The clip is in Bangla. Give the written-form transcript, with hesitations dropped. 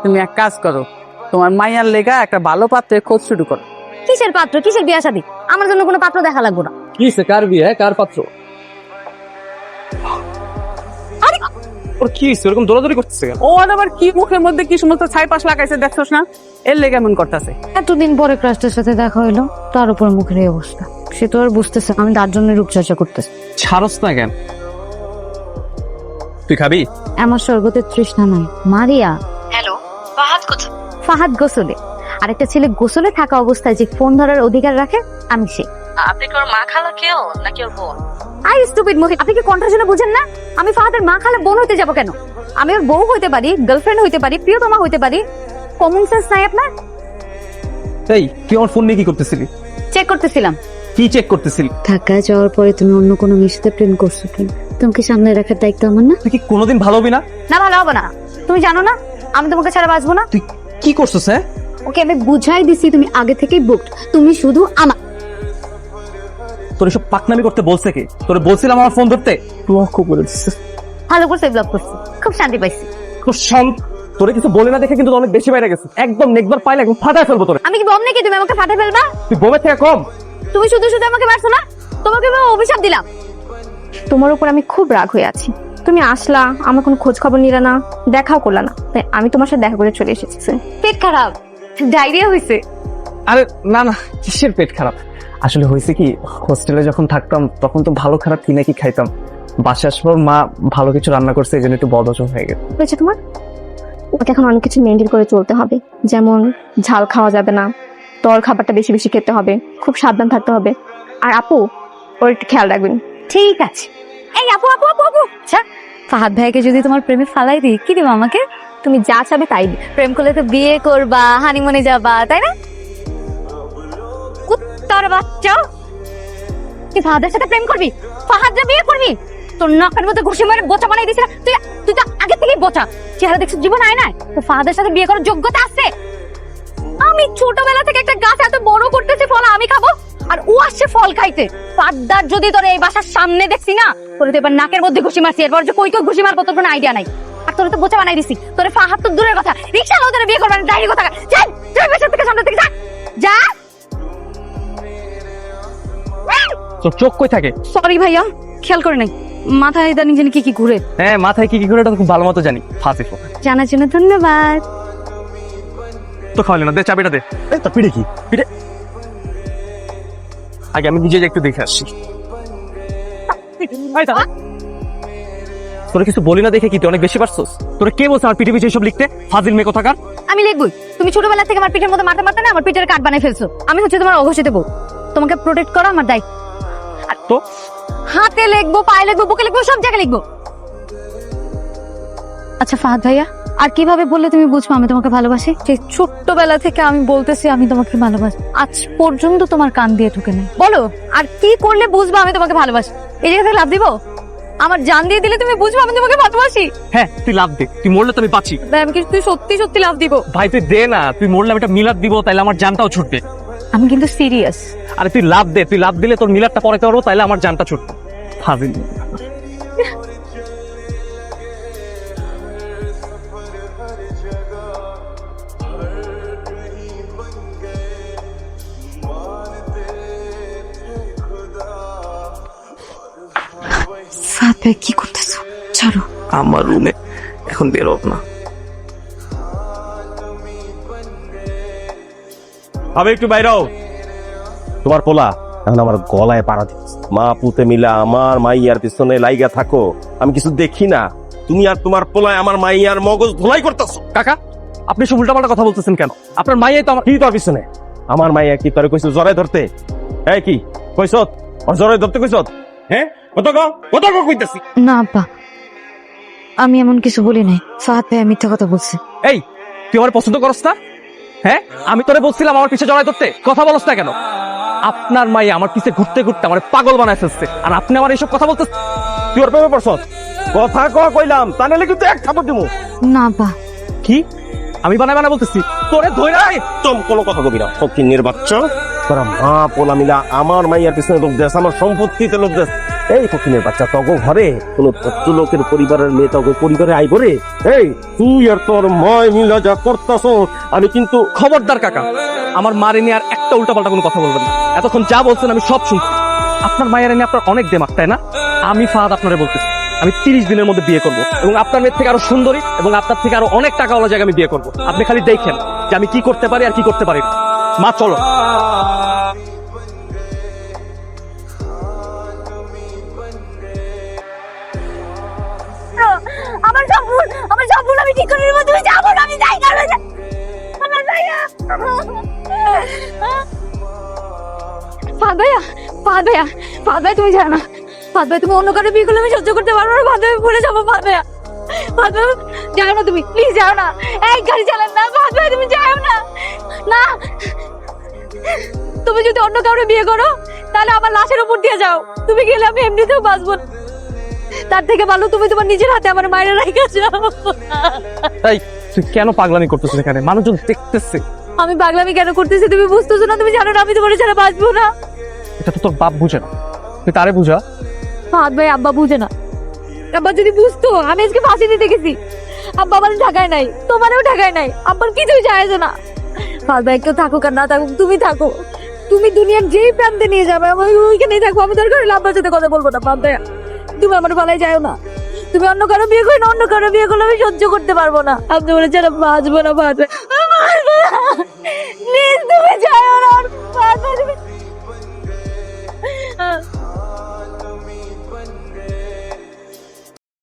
তুমি এক কাজ করো, তোমার মাইয়ার লেগা একটা ভালো পাত্রের খোঁজ শুরু করো। কিসের পাত্র, কিসের বিয়া শাদী? আমার জন্য কোনো পাত্র দেখা লাগবে না। কিসে কার বিয়ে, কার পাত্র? আরে ওর কি হইছে, এরকম দৌড়াদৌড়ি করতেছে কেন? ও আবার কি মুখের মধ্যে কি সমস্ত ছাইপাশ লাগাইছে দেখছস না? এর লেগে এমন করতেছে। এতদিন পরে ক্রাশটার সাথে দেখা হইলো, তার উপর মুখের এই অবস্থা। সে তো আর বুঝতেছে আমি তার জন্য রূপচর্চা করতেছি। ছাড়স না কেন? তুই খাবি? আমার স্বর্গতে তৃষ্ণা নাই। মারিয়া। হ্যালো, ফাহাদ কোথায়? ফাহাদ গোসলে। আরেকটা ছেলে গোসলে থাকা অবস্থায় যে ফোন ধরার অধিকার রাখে, আমি সে। আপনি কি ওর মা খালা কেউ নাকি ওর বোন? আই স্টুপিড মহিলা, আপনি কি কণ্ঠ শুনে বুঝেন না? আমি ফাহাদের মা খালা বোন হইতে যাব কেন? আমি ওর বউ হইতে পারি, গার্লফ্রেন্ড হইতে পারি, প্রিয়তমা হইতে পারি। কমন সেন্স নাই আপনার? এই তুই আমার ফোন নিয়ে কি করতেছিলি? চেক করতেছিলাম। কি চেক করতেছিলি? ঢাকায় যাওয়ার পরে তুমি অন্য কোনো মেয়ের সাথে প্রেম করছো কি? তোমাকে সামনে রাখার দায়িত্ব আমার না? তুই কি কোনোদিন ভালো হবি না? না, ভালো হবে না। তুমি জানো না আমি তোমাকে ছাড়া বাঁচবো না। তুই কি করছিস? হ্যাঁ, ওকে আমি বুঝাই দিছি তুমি আগে থেকেই বুকড। তুমি শুধু আমার। তোর এসব পাকনামি করতে বলছে কে? তোরে বলছিলাম আমার ফোন ধরতে, ব্লক করে দিছিস। ভালো করছে ব্লক করছি, খুব শান্তি পাইছি। তোর শান্ত। তোরে কিছু বলে না দেখে কিন্তু অনেক বেশি বাইরে গেছে। একদম নেকবার পাইলে একদম ফাটায় ফেলবো তোরে। আমি কি বম নাকি তুমি আমাকে ফাটে ফেলবা? তুই বোমের থেকে কম। তুমি শুধু শুধু আমাকে মারছো না? তোমাকে আমি অভিশাপ দিলাম। তোমার উপর আমি খুব রাগ হয়ে আছি। তুমি আসলা, আমার কোনো খোঁজ খবর নিলা না, দেখাও করলা না, তাই আমি তোমার সাথে দেখা করে চলে এসেছি। পেট খারাপ, ডায়রিয়া হয়েছে। আরে না না, কিসের পেট খারাপ? আসলে হয়েছে কি, হোস্টেলে যখন থাকতাম তখন তো ভালো খারাপ কি নাকি খাইতাম। বাসায় আসার পর মা ভালো কিছু রান্না করছে, এই জন্য একটু বদহজম হয়ে গেছে। হয়েছে তোমার? ওকে এখন অনেক কিছু মেনটেন করে চলতে হবে, যেমন ঝাল খাওয়া যাবে না, তরল খাবারটা বেশি বেশি খেতে হবে, খুব সাবধান থাকতে হবে। আর আপু, ওর একটু খেয়াল রাখবেন। ঠিক আছে। এই আপু আপু আপু আপু, আচ্ছা ফাহাদ ভাইকে যদি তোমার প্রেমে ফালাই দিই, কি দিবা আমাকে? তুমি যা চাবে তাই দিই। প্রেম করলে তো বিয়ে করবা, হানিমুনে যাবা, তাই না? কুত্তার বাচ্চা, তুই ফাহাদের সাথে প্রেম করবি, ফাহাদরা বিয়ে করবি? তোর নাকের মধ্যে ঘুষি মারে বোচা বানাই দিছিস না? তুই তো আগে থেকেই বোচা। চেহারা দেখছিস জীবন আয় না? তো ফাহাদের সাথে বিয়ে করার যোগ্যতা আছে? আমি ছোটবেলা থেকে একটা গাছ এত বড় করতেছি, ফল আমি খাবো, আর ও আসছে ফল খাইতে। পাদ্দার যদি তোর এই বাসার সামনে দেখছি না, তোর তো এবার নাকের মধ্যে ঘুষি মারছি, এরপর যে কই কই ঘুষি মারবো তোর কোনো আইডিয়া নাই। আর তোর তো বোচা বানাই দিছি। তোর ফাহাদ তো দূরের কথা, রিক্সা লোদের বিয়ে করবেন, ডাইরি কথা। যাই তুই বাসা থেকে সামনে থেকে যা যা। তোর চোখ কই থাকে? সরি ভাইয়া, খেয়াল করে নাই, মাথায় ইদানিং জানি কি কি ঘুরে। হ্যাঁ, মাথায় কি কি করে এটা তো খুব ভালো মতো জানি। ফাঁসি জানার জন্য ধন্যবাদ। তো খাওয়ালি না, দে চাবিটা দে। তোর পিঠে কি? পিঠে আগে আমি নিজে একটু দেখে আসছি। তোরা কিছু বলি না দেখে কি তুই অনেক বেশি পারছস? তোরা কে বলছে আমার পিঠে পিঠে সব লিখতে? ফাজিল মেয়ে কোথাকার। আমি লিখবই। তুমি ছোটবেলা থেকে আমার পিঠের মধ্যে মারতে মারতে না আমার পিঠের কাট বানাই ফেলছো। আমি হচ্ছে তোমার অঘোষিত বউ, তোমাকে প্রোটেক্ট করা আমার দায়িত্ব। আর তো হাতে লিখবো, পায়ে লিখবো, বুকে লিখবো, সব জায়গায় লিখবো। আচ্ছা ফাহাদ ভাইয়া, আর কিভাবে বললে তুমি বুঝবো আমি তোমাকে ভালোবাসি? সেই ছোট্টবেলা থেকে আমি বলতেছি আমি তোমাকে ভালোবাসি, আজ পর্যন্ত তোমার কান দিয়ে ঢুকে নেই। বলো আর কি করলে বুঝবো আমি তোমাকে ভালোবাসি? এই জায়গা থেকে লাভ দিব? আমার জান দিয়ে দিলে তুমি বুঝবো আমি তোমাকে ভালোবাসি? হ্যাঁ, তুই লাভ দে, তুই মরলে তো আমি বাঁচি। আমি কি তুই সত্যি সত্যি লাভ দিব? ভাই তুই দে না, তুই মরলে আমি একটা মিলাদ দিব, তাইলে আমার জানটাও ছুটবে। আমি কিন্তু সিরিয়াস। আরে তুই লাভ দে, তুই লাভ দিলে তোর মিলাদটা পড়াতে পারবো, তাইলে আমার জানটা ছুটবে। ফাজিল। ফাহাদ ভাই কি করতেছো? ছাড়ো। আমার রুমে এখন বের হোক না। আমি একটু বাইরেও। তোমার পোলা এখন আমার গলায় পাড়া দিচ্ছে। মা পুতে মিলা আমার মাইয়ার পিছনে লাইগা থাকো, আমি কিছু দেখি না? তুমি আর তোমার পোলায় আমার মাইয়ার মগজ ধোলাই করতেছো। কাকা, আপনি সব উল্টাপাল্টা কথা বলতেছেন কেন? আপনার মাইয়াই তো আমার। কি তোর পিছনে? আমার মাইয়া কি তোর কইছো জরাই ধরতে? এই কি কইছত? ওর জরাই ধরতে কইছত? হ্যাঁ, কত গো কইতাছি। না আব্বা, আমি এমন কিছু বলি নাই। ফাহাদ ভাই মিথ্যা কথা বলছে। এই তুই আমার পছন্দ করস না? হ্যাঁ, আমি তোরে বলছিলাম আমার পিছে জড়াই ধরতে, কথা বলস না কেন? আপনার মাইয়া আমার পিছে ঘুরতে ঘুরতে আমার পাগল বানায় ফেলছে, আর আপনি আমার এইসব কথা বলতেছ। তুই ওর প্রেমে পড়ছস? কথা কইলাম, তা নাহলে কিন্তু এক থাপড় দিমু। না আব্বা। কি আমি বানায় বানায় বলতেছি? তোরে ধইরা একদম কোনো কথা কবি না, ফকিন্নির বাচ্চা। তোরা মা পোলা মিলা আমার মাইয়ার পিছনে লোক দেশ, আমার সম্পত্তিতে লোক দেশ। এই ফকিনের বাচ্চা, তগো ঘরে কোনো ভদ্র লোকের পরিবারের মেয়ে তগো পরিবারে আইব রে? এই তুই আর তোর মায় মিলা যা করতাছ, আমি কিন্তু খবরদার কাকা, আমার মারে নিয়ে আর একটা উল্টাপাল্টা কোনো কথা বলবেন না। এতক্ষণ যা বলছেন আমি সব শুনছি। আপনার মায়ের নিয়ে আপনার অনেক দেমাক, তাই না? আমি ফাহাদ আপনারে বলতেছি, আমি 30 দিনের মধ্যে বিয়ে করব এবং আপনার মেয়ের থেকে আরো সুন্দরী এবং আপনার থেকে আরো অনেক টাকাওয়ালা জায়গা আমি বিয়ে করব। আপনি খালি দেখেন যে আমি কি করতে পারি আর কি করতে পারি না। মা চলো। আমার সব ভুল আমি ঠিক করে নেবো, তুমি যাবো না, আমি যাই করবে না। আমার ভাইয়া ফাহাদ ভাইয়া, ফাহাদ ভাইয়া, ফাহাদ ভাই তুমি জানো না, ফাহাদ ভাই তুমি অন্য কারো বিয়ে করলে আমি সহ্য করতে পারবো না। ফাহাদ ভাই ভুলে যাবো, ফাহাদ ভাইয়া, ফাহাদ ভাই যাও না, তুমি প্লিজ যাও না, এই গাড়ি চালান না, ফাহাদ ভাই তুমি যাও না। না, তুমি যদি অন্য কারো বিয়ে করো তাহলে আমার লাশের উপর দিয়ে যাও, তুমি গেলে আমি এমনিতেও বাঁচবো না। তার থেকে ভালো তুমি তোমার নিজের হাতে আমার মায়ের রাইখা যাও। তাই তুই কেন পাগলামি করতেছিস এখানে? মানুষজন দেখতেছে। আমি পাগলামি কেন করতেছি তুমি বুঝতেছো না? তুমি জানো না আমি তোমার ছাড়া বাঁচবো না। এটা তো তোর বাপ বুঝে না, তুই তারে বুঝা। ফাহাদ ভাই আব্বা বুঝে না, আব্বা যদি বুঝতো আমি আজকে ফাঁসি দিতে গেছি। আব্বা আমার ঢাকায় নাই, তোমারও ঢাকায় নাই, আব্বার কিছুই যায় না। ফাহাদ ভাই কেউ থাকুক আর না থাকুক তুমি থাকো, তুমি দুনিয়ার যেই প্রান্তে নিয়ে যাবে আমি ওইখানেই থাকবো। আমি দরকার হলে আব্বার সাথে কথা বলবো না। ফাহাদ ভাই তুমি আমার পালায় যাও না, তুমি অন্য কারো বিয়ে করো না, অন্য কারো বিয়ে করলে আমি সহ্য করতে পারবো না। আমি তোমার ছাড়া বাঁচবো না। ফাহাদ ভাই